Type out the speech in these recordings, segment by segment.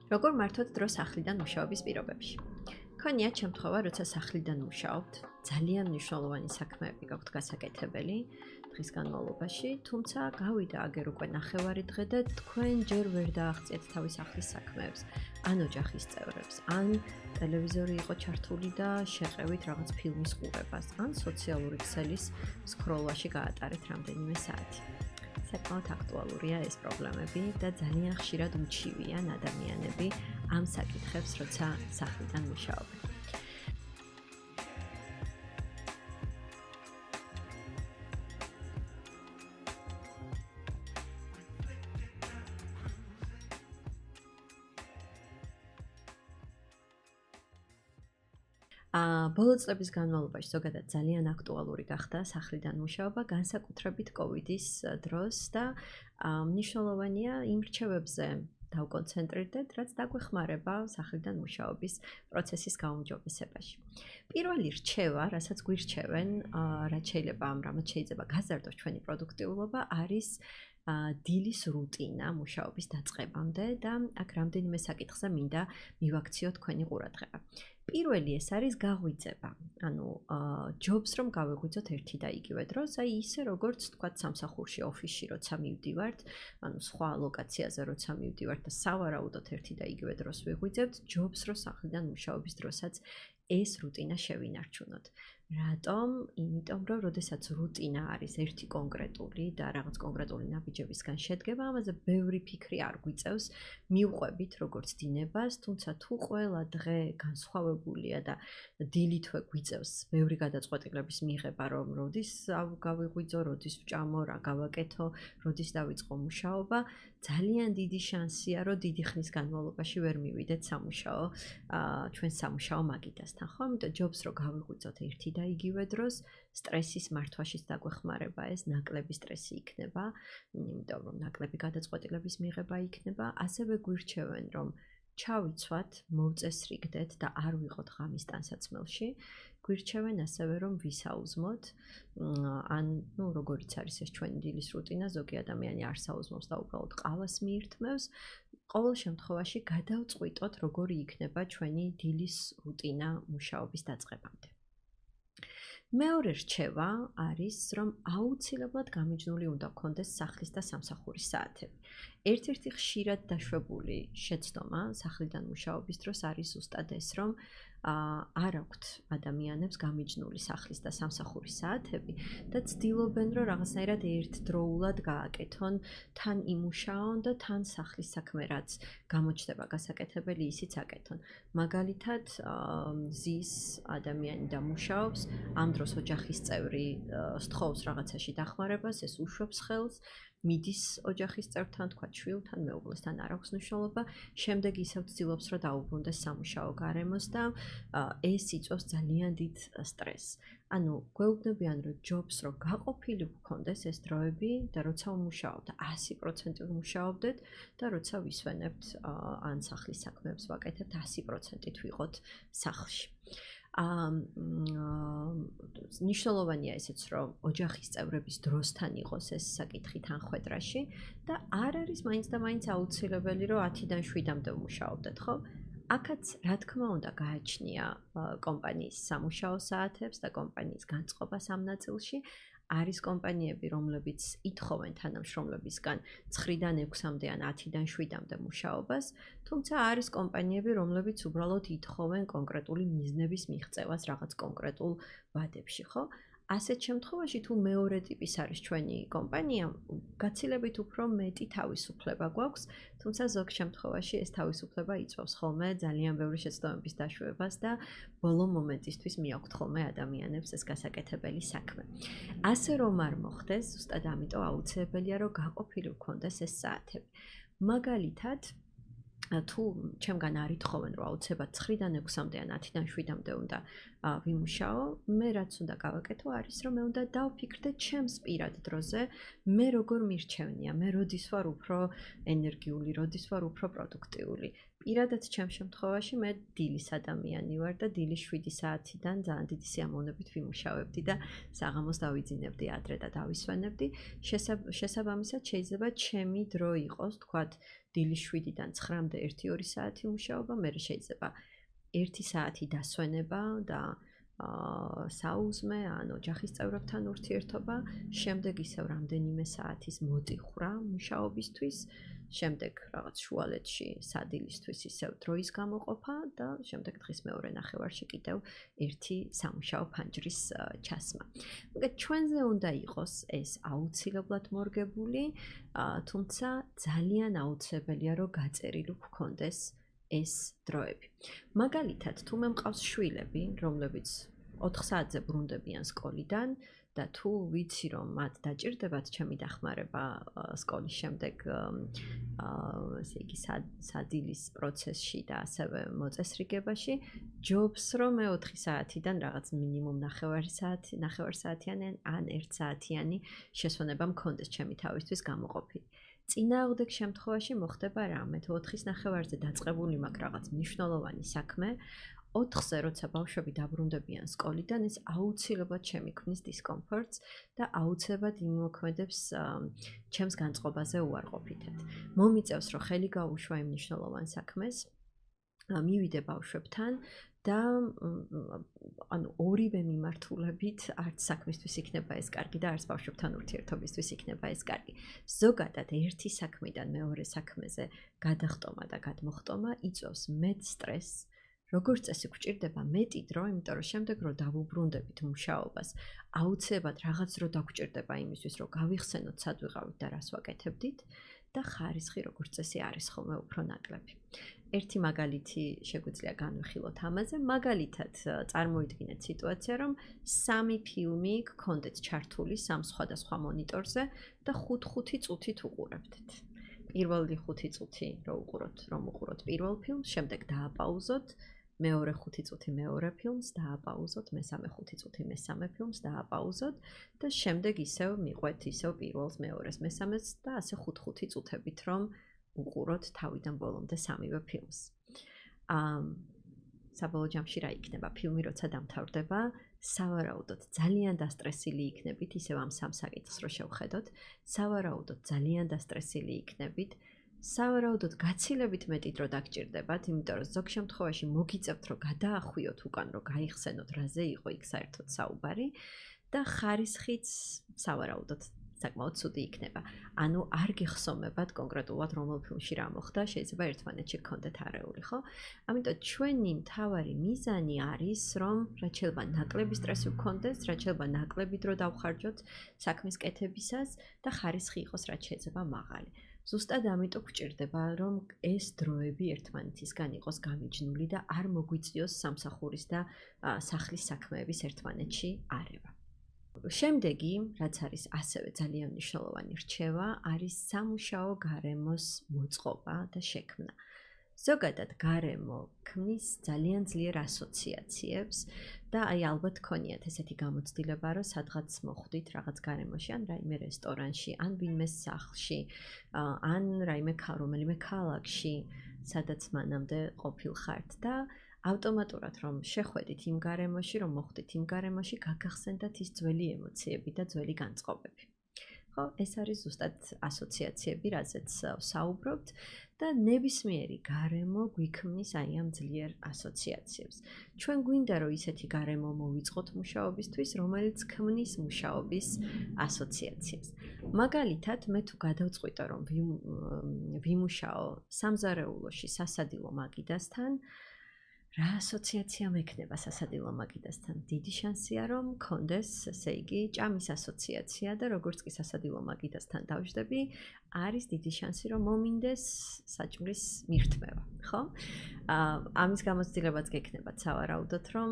როგორ მართოთ დრო სახლიდან მუშაობის პირობებში. Ქონიათ შემთხვევა, როცა სახლიდან მუშაობთ, ძალიან მნიშვნელოვანი საქმეები გაქვთ გასაკეთებელი დღის განმავლობაში, თუმცა გავიდა აგერ უკვე ნახევარი დღე და თქვენ ჯერ ვერ დააღწიეთ თავის სახლის საქმეებს, ან ოჯახის წევრებს, ან ტელევიზორი იყო ჩართული და შეყევით რაღაც ფილმის ყურებას, ან სოციალური ქსელის სკროლვაში გაატარეთ რამდენიმე საათი. საკმაოდ აქტუალურია ეს პრობლემები და ძალიან ხშირად უჩივიან ადამიანები ამ საკითხებს, როცა სახლიდან მუშაობენ. ბოლო წლების განმავლობაში ზოგადად ძალიან აქტუალური გახდა სახლიდან მუშაობა, განსაკუთრებით COVID-ის დროს და მნიშვნელოვანია იმ რჩევებზე დავკონცენტრირდეთ, რაც დაგვეხმარება სახლიდან მუშაობის პროცესის გაუმჯობესებაში. პირველი რჩევა, რასაც გვირჩევენ, რაც შეიძლება გაზარდოს ჩვენი პროდუქტიულობა, არის დილის რუტინა მუშაობის დაწყებამდე და აქ რამდენიმე საკითხზე მინდა მივაქციო თქვენი ყურადღება. პირველი ეს არის გაღვიძება. ანუ ჯობს რომ გავეღვიძოთ ერთი და იგივე დროს, აი ისე როგორც თქვა სამსახურში, ოფისში როცა მივდივართ, ანუ სხვა ლოკაციაზე როცა მივდივართ და სავარაუდოდ ერთი და იგივე დროს ვიღვიძებთ, ჯობს რომ სახლიდან მუშაობის დროსაც ეს რუტინა შევინარჩუნოთ. რატომ? იმიტომ რომ როდესაც რუტინა არის ერთი კონკრეტული და რაღაც კონკრეტული ნაბიჯებისგან შედგება, ამაზე ბევრი ფიქრი არ გვიწევს, მივყვებით როგორც დინებას, თუმცა თუ ყველა დღე განსხვავებულია და დილითვე გვიწევს ბევრი გადაწყვეტილების მიღება, რომ როდის გავიღვიძო, როდის ვჭამო, რა გავაკეთო, როდის დავიწყო მუშაობა, ძალიან დიდი შანსია, რომ დიდი ხნის განმავლობაში ვერ მივიდეთ სამუშაო, ჩვენ სამუშაო მაგიდასთან, ხო? ამიტომ ჯობს რომ გავიღვიძოთ ერთი და იგივე დროს სტრესის მართვაშიც დაგვეხმარება ეს ნაკლები სტრესი იქნება, იმიტომ რომ ნაკლები გადაწყვეტილების მიღება იქნება, ასევე გვირჩევენ რომ ჩავიცვათ, მოვწესრიგდეთ და არ ვიყოთ ღამის ტანსაცმელში. გვირჩევენ ასევე რომ ვისაუზმოთ, ან როგორიც არის ეს ჩვენი დილის რუტინა, ზოგი ადამიანი არ საუზმობს და უბრალოდ ყავას მიირთმევს. ყოველ შემთხვევაში გადავწყვიტოთ, როგორი იქნება ჩვენი დილის რუტინა მუშაობის დაწყებამდე. მეორე რჩევა არის, რომ აუცილებლად გამიჯნული უნდა გქონდეს სახლის და სამსახურის საათები. ერთ-ერთი ხშირად დაშვებული შეცდომა სახლიდან მუშაობის დროს არის ზუსტად ეს, რომ არ აქვთ ადამიანებს გამიჯნული სახლის და სამსახურის საათები და ცდილობენ, რომ რაღაცნაირად ერთდროულად გააკეთონ, თან იმუშაონ და თან სახლის საქმე რაც გამოჩნდება გასაკეთებელი, ისიც აკეთონ. მაგალითად, ზის ადამიანი და მუშაობს, ამ დროს ოჯახის წევრი სთხოვს რაღაცაში დახმარებას, ეს უშვებს ხელს, მიდის ოჯახის წევრთან, თქვა შვილთან, მეუღლესთან არ აქვს მნიშვნელობა, შემდეგ ისევ ცდილობს, რომ დაუბრუნდეს სამუშაო გარემოს და ეს იწვევს ძალიან დიდ სტრესს. ანუ გვეუბნებიან, რომ ჯობს რომ გაყოფილი გქონდეს ეს დროები და როცა ვმუშაობთ 100% ვმუშაობდეთ და როცა ვისვენებთ ან სახლის საქმეებს ვაკეთებთ 100%-ით ვიყოთ სახლში. ნიშნულოვანია ესეც, რომ ოჯახის წევრების დროსთან იყოს ეს საკითხი თანხwebdriverში და არ არის მაინც და მაინც აუცილებელი, რომ 10-დან 7-მდე ვმუშაობდეთ, ხო? აქაც, რა თქმა უნდა, გააჩნია კომპანიის სამუშაო საათებს და კომპანიის განწყობას ამ ნაწილში. არის კომპანიები, რომლებიც ითხოვენ თანამშრომლებისგან 9-დან 6-მდე ან 10-დან 7-მდე მუშაობას, თუმცა არის კომპანიები, რომლებიც უბრალოდ ითხოვენ კონკრეტული მიზნების მიღწევას რაღაც კონკრეტულ ვადებში, ხო? ასეთ შემთხვევაში თუ მეორე ტიპის არის ჩვენი კომპანია, გაცილებით უფრო მეტი თავისუფლება გვაქვს, თუმცა ზოგ შემთხვევაში ეს თავისუფლება იწვევს ხოლმე ძალიან ბევრი შეცდომების დაშვებას და ბოლო მომენტისთვის მიაქვთ ხოლმე ადამიანებს ეს გასაკეთებელი საქმე. ასე რომ არ მოხდეს, ზუსტად ამიტომ აუცილებელია რომ გაყოფილი გქონდეს ეს საათები. მაგალითად, თუ ჩემგან არ ითხოვენ რომ აუცილებლად 9-დან 6-მდე ან 10-დან 7-მდე უნდა ვიმუშაო, მე რაც უნდა გავაკეთო არის რომ მე უნდა დავფიქრდე ჩემს პირად დროზე, მე როგორ მირჩევნია, მე როდის ვარ უფრო ენერგიული, როდის ვარ უფრო პროდუქტიული. პირადად ჩემ შემთხვევაში მე დილის ადამიანი ვარ და დილის 7 საათიდან ძალიან დიდი სიამოვნებით ვიმუშავებდი და საღამოს დავიძინებდი ადრე და დავისვენებდი. შესაბამისად შეიძლება ჩემი დრო იყოს, თქვათ დილის 7-დან 9-მდე 1-2 საათი მუშაობა, მერე შეიძლება 1 საათი დასვენება და საუზმე ან ოჯახის წევრებთან ურთიერთობა, შემდეგ ისევ რამდენიმე საათის მოტიხრა მუშაობისთვის, შემდეგ რაღაც შუალედში სადილისთვის ისევ დროის გამოყოფა და შემდეგ დღის მეორე ნახევარში კიდევ ერთი სამუშაო ფანჯრის ჩასმა. ჩვენზე უნდა იყოს ეს აუცილებლად მორგებული, თუმცა ძალიან აუცილებელია რომ გაწერილი გქონდეს ეს დროები. მაგალითად, თუ მე მყავს შვილები, რომლებიც 4 საათზე ბრუნდებიან სკოლიდან და თუ ვიცი რომ მათ დაჭირდებათ ჩემი დახმარება სკოლის შემდეგ ესე იგი სადილის პროცესში და ასევე მოწესრიგებაში, ჯობს რომ მე 4 საათიდან რაღაც მინიმუმ ნახევარ საათიანი ან 1 საათიანი შესვენება მქონდეს ჩემი თავისთვის გამოყოფილი. წინააღმდეგ შემთხვევაში მოხდება რა, მე თუ 4-ის ნახევარზე დაწყებული მაქვს რაღაც მნიშვნელოვანი საქმე, 4-ზე როცა ბავშვები დაბრუნდებიან სკოლიდან, ეს აუცილებლად შემიქმნის დისკომფორტს და აუცილებლად იმოქმედებს ჩემს განწყობაზე უარყოფითად. მომიწევს რომ ხელი გაუშვა იმ მნიშვნელოვან საქმეს, მივიდე ბავშვებთან და ანუ ორივე მიმართულებით არც საქმისთვის იქნება ეს კარგი და არც ბავშვებთან ურთიერთობისთვის იქნება ეს კარგი. ზოგადად ერთი საქმიდან მეორე საქმეზე გადახტომა და გადმოხტომა იწვევს მეტ სტრესს, როგორც წესი გვჭირდება მეტი დრო, იმიტომ რომ შემდეგ რომ დავუბრუნდებით მუშაობას, აუცილებლად რაღაც დრო დაგვჭირდება იმისთვის, რომ გავიხსენოთ სად ვიყავით და რას ვაკეთებდით და ხარისხი როგორც წესი არის ხოლმე უფრო ნაკლები. ერთი მაგალითი შეგვიძლია განვიხილოთ ამაზე, მაგალითად წარმოიდგინეთ სიტუაცია, რომ 3 ფილმი გქონდეთ ჩართული 3 სხვადასხვა მონიტორზე და 5-5 წუთით უყურებდით. პირველი 5 წუთი რომ უყუროთ პირველ ფილმს, შემდეგ დააპაუზოთ, მეორე 5 წუთი მეორე ფილმს დააპაუზოთ, მესამე 5 წუთი მესამე ფილმს დააპაუზოთ და შემდეგ ისევ მიყვეთ ისევ პირველს, მეორეს, მესამეს და ასე 5-5 წუთებით რომ უყუროთ თავიდან ბოლომდე სამივე ფილმს. საბოლოო ჯამში რა იქნება? ფილმი როცა დამთავრდება, სავარაუდოდ ძალიან დასტრესილი იქნებით, ისევ ამ 3 საკითხს რო შევხედოთ, სავარაუდოდ ძალიან დასტრესილი იქნებით. სავარაუდოდ გაცილებით მეტი დრო დაგჭირდებათ, იმიტომ რომ ზოგ შემთხვევაში მოგიწევთ რომ გადაახვიოთ უკან, რომ გაიხსენოთ რაზე იყო იქ საერთოდ საუბარი და ხარისხიც სავარაუდოდ საკმაოდ ცუდი იქნება. ანუ არ გიხსომებათ კონკრეტულად რომელ ფილმში რა მოხდა, შეიძლება ერთმანეთში გქონდეთ არეული, ხო? ამიტომ ჩვენი მთავარი მიზანი არის, რომ რაც შეიძლება ნაკლები სტრესი გქონდეს, რაც შეიძლება ნაკლები დრო დავხარჯოთ საქმის კეთებისას და ხარისხი იყოს რაც შეიძლება მაღალი. ზუსტად ამიტომ გვჭირდება, რომ ეს დროები ერთმანეთისგან იყოს გამიჯნული და არ მოგვიწიოს სამსახურის და სახლის საქმეების ერთმანეთში არევა. შემდეგი, რაც არის ასევე ძალიან მნიშვნელოვანი რჩევა, არის სამუშაო გარემოს მოწყობა და შექმნა. ზოგადად გარემო ქმნის ძალიან ძლიერ ასოციაციებს და აი ალბათ გქონიათ ესეთი გამოცდილება, რომ სადღაც მოხვდით რაღაც გარემოში, ან რაიმე რესტორანში, ან ვინმე სახლში, ან რომელიმე ქალაქში, სადაც მანამდე ყოფილხართ და ავტომატურად რომ შეხვედით იმ გარემოში, რომ მოხვდით იმ გარემოში, გაგახსენდათ ის ძველი ემოციები და ძველი განწყობები. ხო, ეს არის ზუსტად ასოციაციები, რაზეც საუბრობთ და ნებისმიერი გარემო გვიქმნის აი ამ ძლიერ ასოციაციებს. ჩვენ გვინდა რომ ისეთი გარემო მოვიწყოთ მუშაობისთვის, რომელიც ქმნის მუშაობის ასოციაციას. მაგალითად, მე თუ გადავწყვიტო რომ ვიმუშაო სამზარეულოში სასადილო მაგიდასთან, რა ასოციაცია მექნება სასადილო მაგიდასთან? დიდი შანსია რომ მქონდეს, ესე იგი, ჭამის ასოციაცია და როგორც კი სასადილო მაგიდასთან დავждები, არის დიდი შანსი რომ მომინდეს საჭმლის მირთმევა, ხო? ამის გამოცდილებაც გექნებათ სავარაუდოდ რომ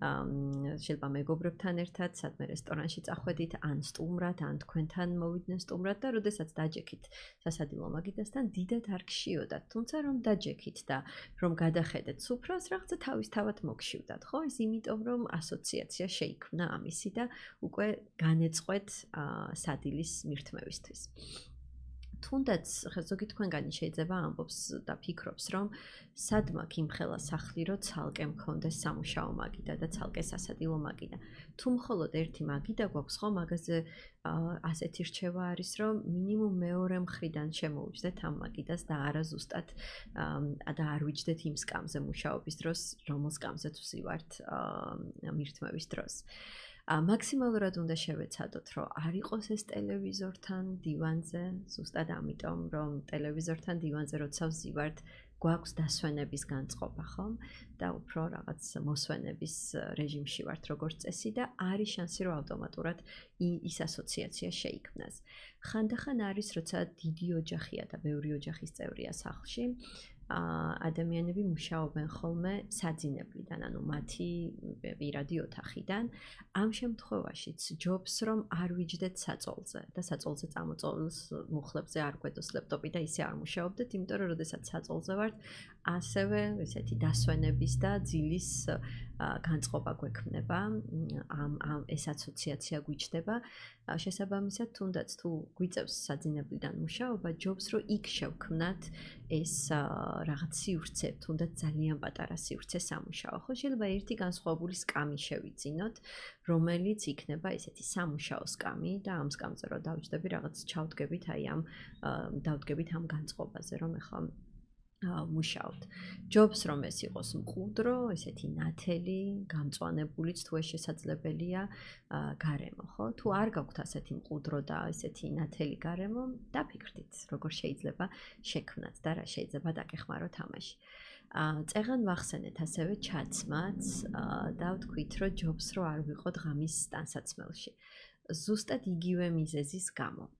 შეიძლება მეგობრებთან ერთად სადმე რესტორანში წახვედით, ან სტუმრად, ან თქვენთან მოვიდნენ სტუმრად და როდესაც დაჯექით სასადილო მაგიდასთან, დიდად არ გშიოდათ, თუმცა რომ დაჯექით და რომ გადახედეთ სუფრას, რაღაცა თავისთავად მოგშივდათ, ხო? ის იმიტომ რომ ასოციაცია შეიქმნა ამისი და უკვე განეწყვეთ სადილის მირთმევისთვის. თუნდაც ზოგი თქვენგანი შეიძლება ამბობს და ფიქრობს, რომ სად მაქვს იმხელა სახლი, რომ ცალკე მქონდეს სამუშაო მაგიდა და ცალკე სასადილო მაგიდა. თუ მხოლოდ ერთი მაგიდა გვაქვს ხო, მაგაზე ასეთი რჩევა არის, რომ მინიმუმ მეორე მხრიდან შემოვიჯდეთ ამ მაგიდას და არა ზუსტად და არ ვიჯდეთ იმ სკამზე მუშაობის დროს, რომელ სკამზეც ვზივართ მირთმევის დროს. მაქსიმალურად უნდა შევეცადოთ, რომ არ იყოს ეს ტელევიზორთან დივანზე, ზუსტად ამიტომ, რომ ტელევიზორთან დივანზე როცა ვზივართ, გვაქვს დასვენების განწყობა, ხო? და უფრო რაღაც მოსვენების რეჟიმში ვართ როგორც წესი და არის შანსი, რომ ავტომატურად ის ასოციაცია შეიქმნას. ხანდახან არის, როცა დიდი ოჯახია და ბევრი ოჯახის წევრია სახლში, ადამიანები მუშაობენ ხოლმე საძინებლიდან, ანუ მათი პირადი ოთახიდან. ამ შემთხვევაშიც ჯობს, რომ არ ვიჯდეთ საწოლზე და საწოლზე წამოწოვილს მუხლებზე არ გვედოს ლეპტოპი და ისე არ მუშაობდეთ, იმიტომ რომ როდესაც საწოლზე ვართ, ასევე ესეთი დასვენების და ძილის განწყობა გვექმნება, ეს ასოციაცია გვიჩნდება. შესაბამისად, თუნდაც თუ გვიწევს საძინებლიდან მუშაობა, ჯობს, რომ იქ შევქმნათ ეს რაღაც სივრცე, თუნდაც ძალიან პატარა სივრცე სამუშაო. ხო, შეიძლება ერთი განსხვავებული სკამი შევიძინოთ, რომელიც იქნება ესეთი სამუშაო სკამი და ამ სკამზე რო დავჯდები, რაღაც ჩავდგებით დავდგებით ამ განწყობაზე, რომ ეხლა მუშაობთ. ჯობს რომ ეს იყოს მყუდრო, ესეთი ნათელი, გამწვანებულიც თუ ეს შესაძლებელია გარემო, ხო? თუ არ გაქვთ ასეთი მყუდრო და ესეთი ნათელი გარემო, დაფიქრდით, როგორ შეიძლება შექმნათ და რა შეიძლება დაგეხმაროთ ამაში. წეღან ვახსენეთ ასევე ჩაცმაც და ვთქვით, რომ ჯობს რომ არ ვიყოთ ღამის ტანსაცმელში. ზუსტად იგივე მიზეზის გამო.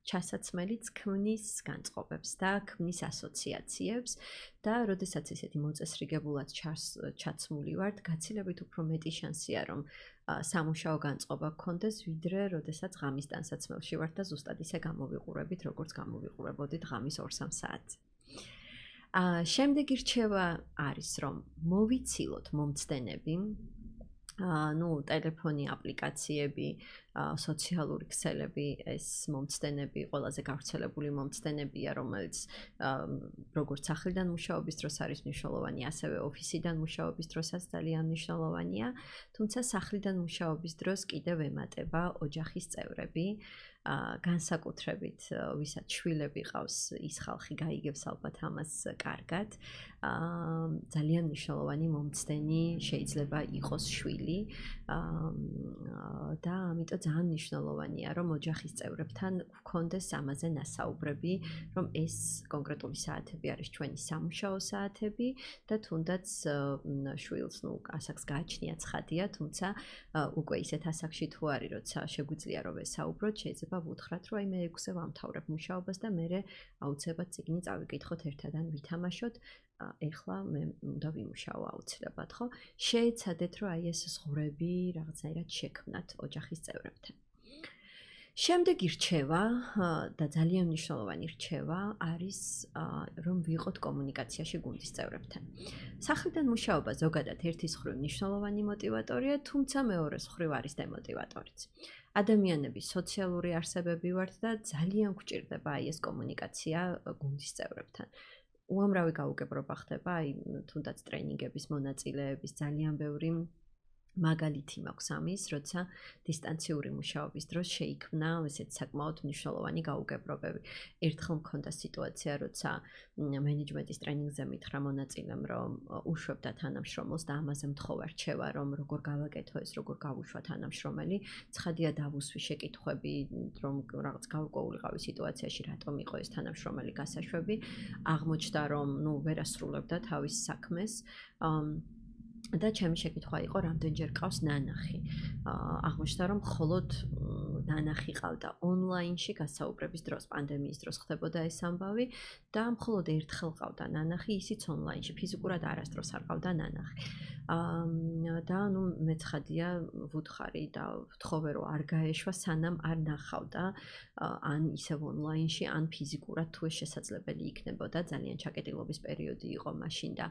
ჩასაცმელიც ქმნის განწყობებს და ქმნის ასოციაციებს და როდესაც ესეთი მოწესრიგებულად ჩაცმული ვართ, გაცილებით უფრო მეტი შანსია, რომ სამუშაო განწყობა გქონდეს, ვიდრე როდესაც ღამის ტანსაცმელში ვართ და ზუსტად ისე გამოვიყურებით, როგორც გამოვიყურებოდით ღამის 2-3 საათზე. შემდეგი რჩევა არის, რომ მოვიცილოთ მომცდენები, ტელეფონი, აპლიკაციები, სოციალური ქსელები, ეს მომცდენები, ყველაზე გავრცელებული მომცდენებია, რომელიც როგორც სახლიდან მუშაობის დროს არის მნიშვნელოვანი, ასევე ოფისიდან მუშაობის დროსაც ძალიან მნიშვნელოვანია, თუმცა სახლიდან მუშაობის დროს კიდევ ემატება ოჯახის წევრები, განსაკუთრებით ვისაც შვილები ყავს, ის ხალხი გაიგებს ალბათ ამას კარგად. ძალიან მნიშვნელოვანი მომცდენი შეიძლება იყოს შვილი და ამიტომ ძალიან მნიშვნელოვანია, რომ ოჯახის წევრებთან გვქონდეს ამაზე ნასაუბრები, რომ ეს კონკრეტული საათები არის ჩვენი სამუშაო საათები და თუნდაც შვილს, ასაკს გააჩნია ცხადია, თუმცა უკვე ისეთ ასაკში თუ არის, როცა შეგვიძლია რომ ვესაუბროთ, შეიძლება ვუთხრათ, რომ მე 6-ზე ვამთავრებ მუშაობას და მე აუცილებლად წიგნი წავიკითხოთ ერთადან ვითამაშოთ. ეხლა მე უნდა ვიმუშაო აუცილებლად, ხო? შეეცადეთ, რომ ეს ზღვრები რაღაცნაირად შექმნათ ოჯახის წევრებთან. შემდეგი რჩევა და ძალიან მნიშვნელოვანი რჩევა არის, რომ ვიყოთ კომუნიკაციაში გუნდის წევრებთან. სახლიდან მუშაობა ზოგადად ერთის მხრივ მნიშვნელოვანი მოტივატორია, თუმცა მეორეს მხრივ არის დემოტივატორიც. ადამიანები სოციალური არსებები ვართ და ძალიან გვჭირდება ეს კომუნიკაცია გუნდის წევრებთან. უამრავი გაუგებრობა ხდება, თუნდაც ტრენინგების მონაწილეების ძალიან ბევრი მაგალითი მაქვს ამის, როცა დისტანციური მუშაობის დროს შეიქმნა ესეთ საკმაოდ მნიშვნელოვანი გაუგებრობები. ერთხელ მქონდა სიტუაცია, როცა მენეჯმენტის ტრენინგზე მითხრა მონაწილემ, რომ უშვებდა თანამშრომელს და ამაზე მთხოვა რჩევა, რომ როგორ გავაკეთო ეს, როგორ გავუშვა თანამშრომელი. ცხადია დავუსვი შეკითხვები, რომ რაღაც გაურკვეულიყავი სიტუაციაში, რატომ იყო ეს თანამშრომელი გასაშვები. აღმოჩნდა, რომ ვერ ასრულებდა თავის საქმეს. და ჩემი შეკითხვა იყო, რამდენჯერ ყავს ნანახი. აღმოჩნდა, რომ მხოლოდ ნანახი ყავდა ონლაინში გასაუბრების დროს, პანდემიის დროს ხდებოდა ეს ამბავი და მხოლოდ ერთხელ ყავდა ნანახი, ისიც ონლაინში, ფიზიკურად არასდროს არ ყავდა ნანახი. და მეცხადია ვუთხარი და ვთხოვე, რომ არ გაეშვა, სანამ არ ნახავდა ან ისევ ონლაინში, ან ფიზიკურად თუ ეს შესაძლებელი იქნებოდა. ძალიან ჩაკეტილობის პერიოდი იყო მაშინ და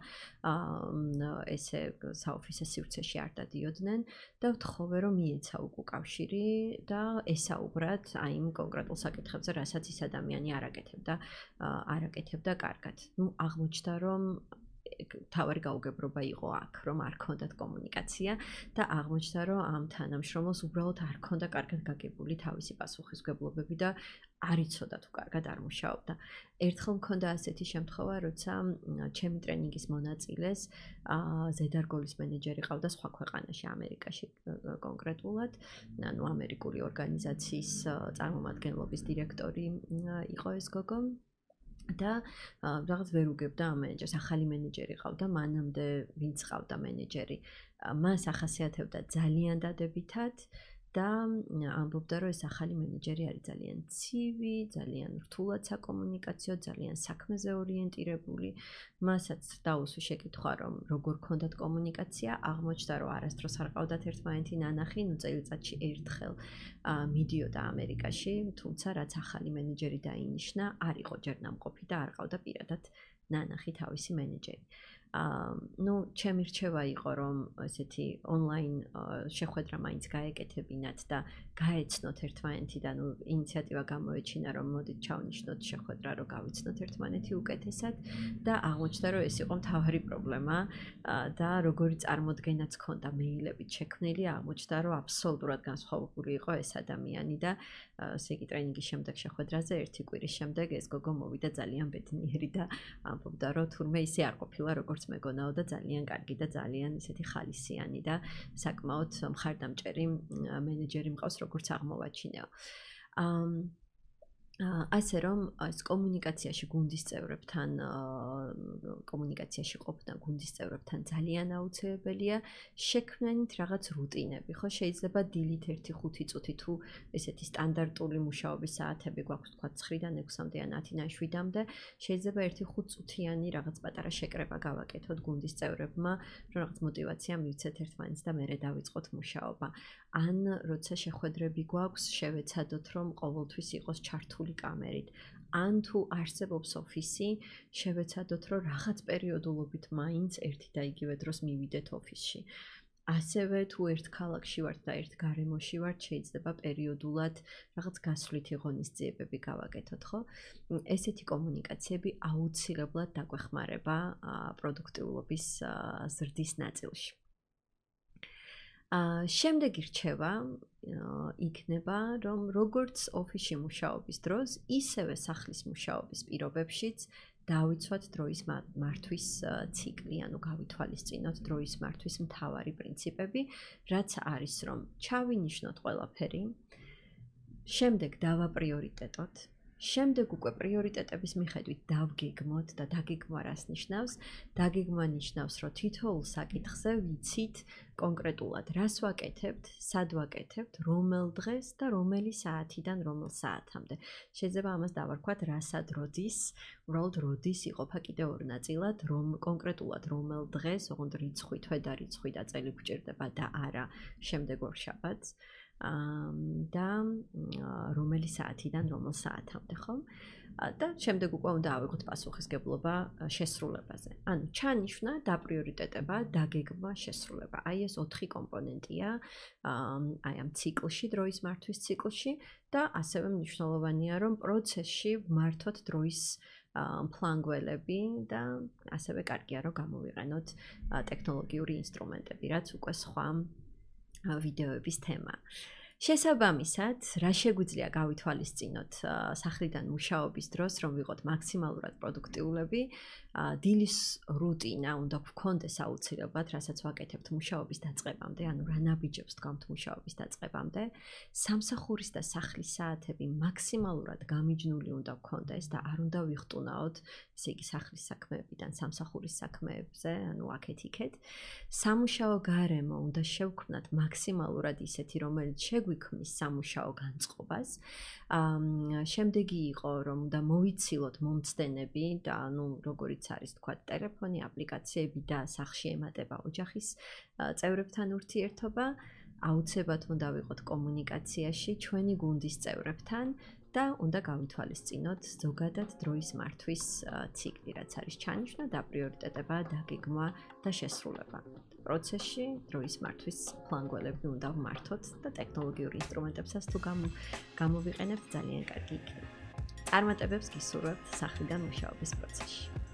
ესე საოფისე სივრცეში არ დადიოდნენ და ვთხოვე, რომ მიეცა უკავშირი და ესაუბრათ აი იმ კონკრეტულ საკითხებზე, რასაც ის ადამიანი არაკეთებდა კარგად. ნუ აღმოჩნდა, რომ თავარი გაუგებრობა იყო აქ, რომ არ ქონდათ კომუნიკაცია და აღმოჩნდა, რომ ამ თანამშრომელს უბრალოდ არ ქონდა კარგად გაგებული თავისი პასუხისმგებლობები და არ იცოდა თუ კარგად არ მუშაობდა. ერთხელ მქონდა ასეთი შემთხვევა, როცა ჩემი ტრენინგის მონაწილეს ზედარგოლის მენეჯერი ყავდა სხვა ქვეყანაში, ამერიკაში კონკრეტულად, ანუ ამერიკული ორგანიზაციის წარმომადგენლობის დირექტორი იყო ეს გოგო. და რაღაც ვერ უგებდა ამ მენეჯერს, ახალი მენეჯერი ყავდა, მანამდე ვინც ყავდა მენეჯერი, მას ახასიათებდა ძალიან დადებითად და ამბობდა, რომ ეს ახალი მენეჯერი არის ძალიან ცივი, ძალიან რთულად საკომუნიკაციო, ძალიან საქმეზე ორიენტირებული. მასაც დაუსვი შეკითხვა, რომ როგორ ქონდათ კომუნიკაცია, აღმოჩნდა, რომ არასდროს არ ყავდათ ერთმანეთი ნანახი, ნუ წელიწადში ერთხელ მიდიოდა ამერიკაში, თუმცა რაც ახალი მენეჯერი დაინიშნა, არ იყო ჯერ ნამყოფი და არ ყავდა პირადად ნანახი თავისი მენეჯერი. ნუ ჩემი რჩევა იყო, რომ ესეთი ონლაინ შეხვედრა მაინც გაეკეთებინათ და გაეცნოთ ერთმანეთი და ნუ ინიციატივა გამოეჩინა, რომ მოდით ჩავნიშნოთ შეხვედრა, რომ გავიცნოთ ერთმანეთი უკეთესად და აღმოჩნდა, რომ ეს იყო მთავარი პრობლემა და როგორი წარმოდგენაც ჰქონდა მეილებით შექმნილი, აღმოჩნდა, რომ აბსოლუტურად განსხვავებული იყო ეს ადამიანი და ესე იგი ტრენინგის შემდეგ შეხვედრაზე ერთი კვირის შემდეგ ეს გოგო მოვიდა ძალიან ბედნიერი და ამბობდა, რომ თურმე ისე არ ყოფილა, როგორც მეგონაო და ძალიან კარგი და ძალიან ისეთი ხალისიანი და საკმაოდ მხარდამჭერი მენეჯერი მყავს, როგორც აღმოვაჩინეო. ასე რომ ეს კომუნიკაციაში გუნდის წევრებთან კომუნიკაციაში ყოფნა გუნდის წევრებთან ძალიან აუცილებელია შექმნით რაღაც რუტინები, ხო შეიძლება დილით 1-5 წუთი თუ ესეთი სტანდარტული მუშაობის საათები გვაქვს თქვა 9-დან 6-მდე ან 10-დან 7-მდე, შეიძლება 1-5 წუთიანი რაღაც პატარა შეკრება გავაკეთოთ გუნდის წევრებმა, რომ რაღაც მოტივაცია მივცეთ ერთმანეთს და მერე დავიწყოთ მუშაობა. ან როცა შეხვედრები გვაქვს, შევეცადოთ რომ ყოველთვის იყოს ჩართული კამერით. ან თუ არსებობს ოფისი, შევეცადოთ რომ რაღაც პერიოდულობით მაინც ერთი და იგივე დროს მივიდეთ ოფისში. ასევე თუ ერთ ქალაქში ვართ და ერთ გარემოში ვართ, შეიძლება პერიოდულად რაღაც გასვლითი ღონისძიებები გავაკეთოთ, ხო? ესეთი კომუნიკაციები აუცილებლად დაგვეხმარება პროდუქტიულობის ზრდის ნაწილში. შემდეგი რჩევა იქნება, რომ როგორც ოფისში მუშაობის დროს, ისევე სახლის მუშაობის პირობებშიც დავიცვათ დროის მართვის ციკლი, ანუ გავითვალისწინოთ დროის მართვის მთავარი პრინციპები, რაც არის, რომ ჩავინიშნოთ ყველაფერი, შემდეგ დავაპრიორიტეტოთ, შემდეგ უკვე პრიორიტეტების მიხედვით დავგეგმოთ და დაგეგმა რას ნიშნავს? დაგეგმა ნიშნავს, რომ თითოეულ საკითხზე ვიცით კონკრეტულად რას ვაკეთებთ, სად ვაკეთებთ, რომელ დღეს და რომელი საათიდან რომელ საათამდე. შეიძლება ამას დავარქვათ რასად როდის, უბრალოდ როდის იყოფა კიდევ ორ ნაწილად, კონკრეტულად რომელ დღეს, ოღონდ რიცხვი, თვე და რიცხვი და წელი გვჭირდება და არა შემდეგ ორ შაბათს. და რომელი საათიდან რომელ საათამდე, ხო? და შემდეგ უკვე უნდა ავიღოთ პასუხისგებლობა შესრულებაზე. ანუ ჩანიშნა, დაპრიორიტეტება, დაგეგმა, შესრულება. აი ეს 4 კომპონენტია აი ამ ციკლში, დროის მართვის ციკლში და ასევე მნიშვნელოვანია, რომ პროცესში ვმართოთ დროის ფლანგველები და ასევე კარგია, რომ გამოვიყენოთ ტექნოლოგიური ინსტრუმენტები, რაც უკვე სხვა ვიდეოების თემა. შესაბამისად, რა შეგვიძლია გავითვალისწინოთ სახლიდან მუშაობის დროს, რომ ვიყოთ მაქსიმალურად პროდუქტიულები, დილის რუტინა უნდა გვქონდეს აუცილებლად, რასაც ვაკეთებთ მუშაობის დაწყებამდე, ანუ რა ნაბიჯებს დგამთ მუშაობის დაწყებამდე, სამსახურის და სახლის საათები მაქსიმალურად გამიჯნული უნდა გვქონდეს და არ უნდა ვიხტუნაოთ, ესე იგი სახლის საქმეებიდან სამსახურის საქმეებზე, ანუ აქეთ-იქეთ. სამუშაო გარემო უნდა შევქმნათ მაქსიმალურად ისეთი, რომელიც შეგვიქმნის სამუშაო განწყობას. შემდეგი იყო, რომ უნდა მოვიცილოთ მომცდენები და ანუ როგორიც არის თქვა ტელეფონი, აპლიკაციები და სახლში ემატება ოჯახის წევრებთან ურთიერთობა. აუცილებლად უნდა ვიყოთ კომუნიკაციაში ჩვენი გუნდის წევრებთან და უნდა გავითვალისწინოთ ზოგადად დროის მართვის ციკლი, რაც არის ჩანიშვნა, დაპრიორიტეტება, დაგეგმვა და შესრულება. პროცესში დროის მართვის ფლანგველები უნდა ვმართოთ და ტექნოლოგიურ ინსტრუმენტებსაც თუ გამოვიყენებთ ძალიან კარგი იქნება. წარმატებებს გისურვებთ სახლიდან მუშაობის პროცესში.